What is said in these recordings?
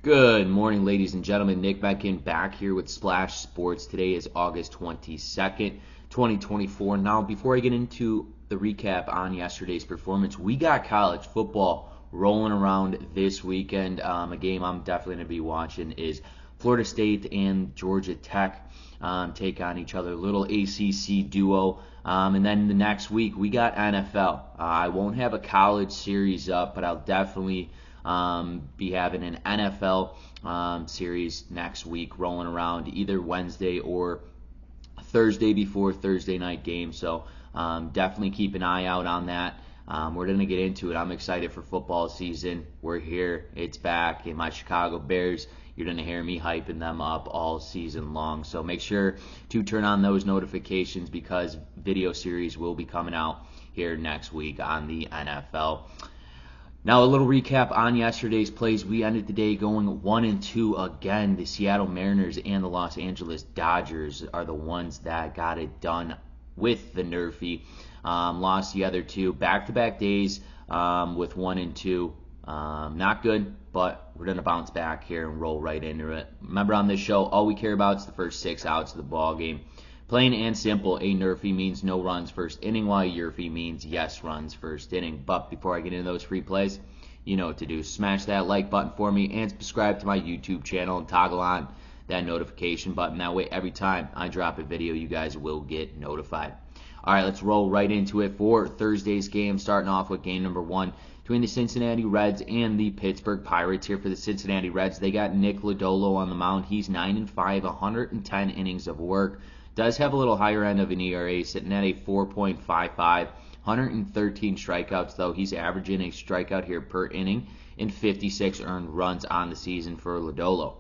Good morning, ladies and gentlemen. Nick Menken back here with Splash Sports. Today is August 22nd, 2024. Now, before I get into the recap on yesterday's performance, we got college football rolling around this weekend. A game I'm definitely going to be watching is Florida State and Georgia Tech take on each other. Little ACC duo. And then the next week, we got NFL. I won't have a college series up, but I'll definitely be having an NFL series next week rolling around either Wednesday or Thursday before Thursday night game. So definitely keep an eye out on that. We're going to get into it. I'm excited for football season. We're here. It's back. And my Chicago Bears, you're going to hear me hyping them up all season long. So make sure to turn on those notifications because video series will be coming out here next week on the NFL. Now a little recap on yesterday's plays. We ended the day going 1-2 again. The Seattle Mariners and the Los Angeles Dodgers are the ones that got it done with the NRFI. Lost the other two back-to-back days with 1-2. Not good, but we're going to bounce back here and roll right into it. Remember on this show, all we care about is the first 6 outs of the ball game. Plain and simple, a NRFI means no runs first inning, while a YRFI means yes runs first inning. But before I get into those free plays, you know what to do. Smash that like button for me and subscribe to my YouTube channel and toggle on that notification button. That way, every time I drop a video, you guys will get notified. All right, let's roll right into it for Thursday's game, starting off with game number 1 between the Cincinnati Reds and the Pittsburgh Pirates. Here for the Cincinnati Reds, they got Nick Lodolo on the mound. He's 9-5, 110 innings of work. Does have a little higher end of an ERA, sitting at a 4.55, 113 strikeouts, though. He's averaging a strikeout here per inning and 56 earned runs on the season for Lodolo.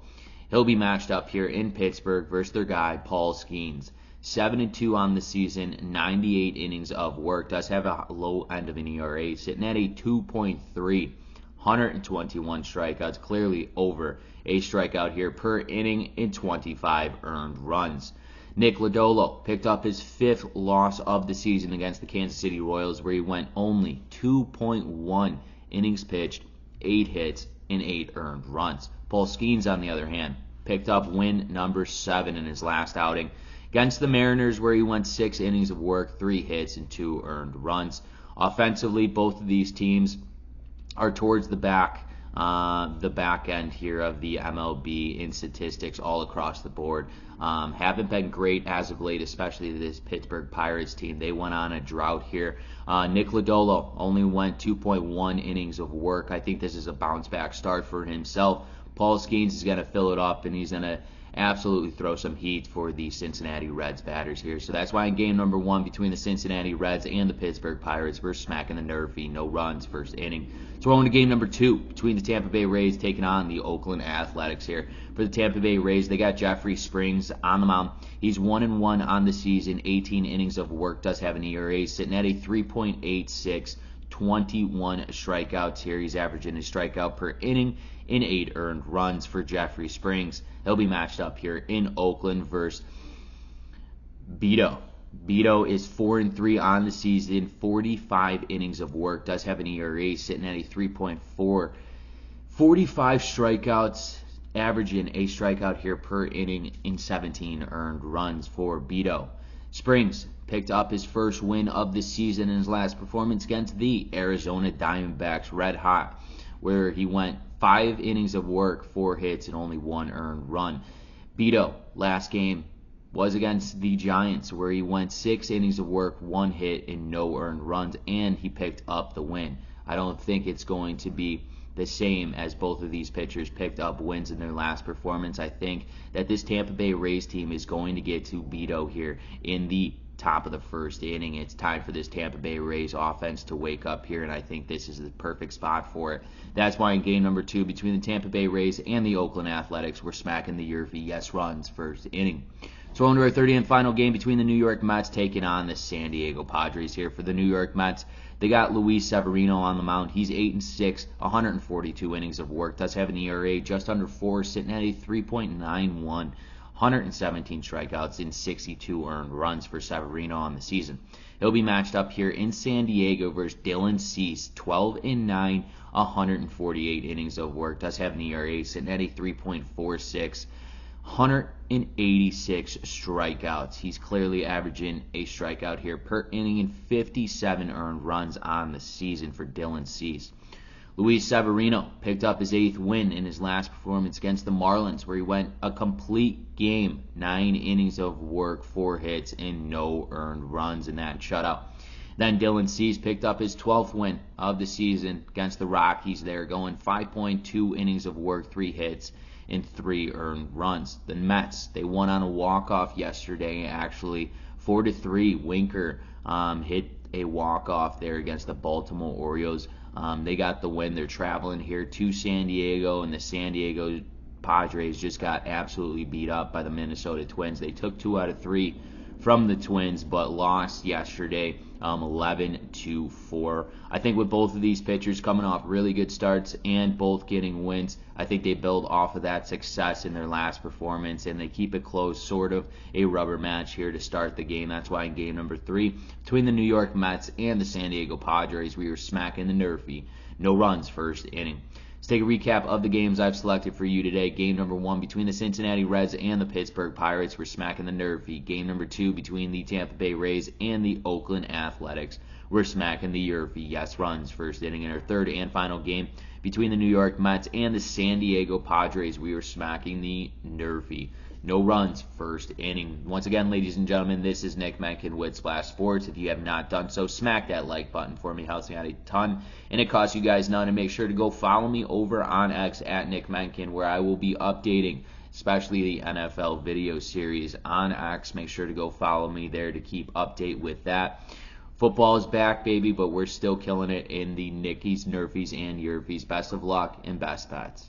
He'll be matched up here in Pittsburgh versus their guy, Paul Skeens. 7-2 on the season, 98 innings of work. Does have a low end of an ERA, sitting at a 2.3, 121 strikeouts, clearly over a strikeout here per inning and 25 earned runs. Nick Lodolo picked up his 5th loss of the season against the Kansas City Royals, where he went only 2.1 innings pitched, 8 hits, and 8 earned runs. Paul Skeens, on the other hand, picked up win number 7 in his last outing against the Mariners, where he went 6 innings of work, 3 hits, and 2 earned runs. Offensively, both of these teams are towards the back end here of the MLB in statistics all across the board. Haven't been great as of late, especially this Pittsburgh Pirates team. They went on a drought here. Nick Lodolo only went 2.1 innings of work. I think this is a bounce back start for himself. Paul Skeens is going to fill it up, and he's going to absolutely throw some heat for the Cincinnati Reds batters here. So that's why in game number 1 between the Cincinnati Reds and the Pittsburgh Pirates, we're smacking the NRFI, no runs first inning. So we're on to game number 2 between the Tampa Bay Rays taking on the Oakland Athletics here. For the Tampa Bay Rays, they got Jeffrey Springs on the mound. He's 1-1 on the season, 18 innings of work, does have an ERA sitting at a 3.86, 21 strikeouts here. He's averaging a strikeout per inning in 8 earned runs for Jeffrey Springs. He'll be matched up here in Oakland versus Beto. Beto is 4-3 on the season, 45 innings of work, does have an ERA sitting at a 3.4, 45 strikeouts, averaging a strikeout here per inning in 17 earned runs for Beto. Springs picked up his first win of the season in his last performance against the Arizona Diamondbacks, red hot, where he went 5 innings of work, 4 hits, and only 1 earned run. Beto, last game, was against the Giants, where he went 6 innings of work, 1 hit, and no earned runs, and he picked up the win. I don't think it's going to be the same as both of these pitchers picked up wins in their last performance. I think that this Tampa Bay Rays team is going to get to Beto here in the top of the first inning. It's time for this Tampa Bay Rays offense to wake up here, and I think this is the perfect spot for it. That's why in game number 2 between the Tampa Bay Rays and the Oakland Athletics, we're smacking the YRFI yes runs first inning. So on to our 30th and final game between the New York Mets taking on the San Diego Padres here. For the New York Mets, they got Luis Severino on the mound. He's 8-6, 142 innings of work. Does have an ERA just under 4, sitting at a 3.91, 117 strikeouts, and 62 earned runs for Severino on the season. He'll be matched up here in San Diego versus Dylan Cease, 12-9, 148 innings of work. Does have an ERA sitting at a 3.46, 186 strikeouts. He's clearly averaging a strikeout here per inning and 57 earned runs on the season for Dylan Cease. Luis Severino picked up his 8th win in his last performance against the Marlins, where he went a complete game, 9 innings of work, 4 hits, and no earned runs in that shutout. Then Dylan Cease picked up his 12th win of the season against the Rockies there, going 5.2 innings of work, 3 hits, and 3 earned runs. The Mets, they won on a walk-off yesterday, actually, 4-3. Winker hit a walk-off there against the Baltimore Orioles. They got the win. They're traveling here to San Diego, and the San Diego Padres just got absolutely beat up by the Minnesota Twins. They took 2 out of 3 from the Twins, but lost yesterday 11-4. I think with both of these pitchers coming off really good starts and both getting wins, I think they build off of that success in their last performance, and they keep it close, sort of a rubber match here to start the game. That's why in game number 3, between the New York Mets and the San Diego Padres, we were smacking the NRFI. No runs first inning. Let's take a recap of the games I've selected for you today. Game number 1 between the Cincinnati Reds and the Pittsburgh Pirates, we're smacking the NRFI. Game number 2 between the Tampa Bay Rays and the Oakland Athletics, we're smacking the YRFI. Yes, runs first inning. In our third and final game between the New York Mets and the San Diego Padres, we were smacking the NRFI. No runs first inning. Once again, ladies and gentlemen, this is Nick Menken with Splash Sports. If you have not done so, smack that like button for me. It helps me out a ton, and it costs you guys none. And make sure to go follow me over on X at Nick Menken, where I will be updating, especially the NFL video series on X. Make sure to go follow me there to keep update with that. Football is back, baby, but we're still killing it in the Nickies, NRFIs, and YRFIs. Best of luck and best bets.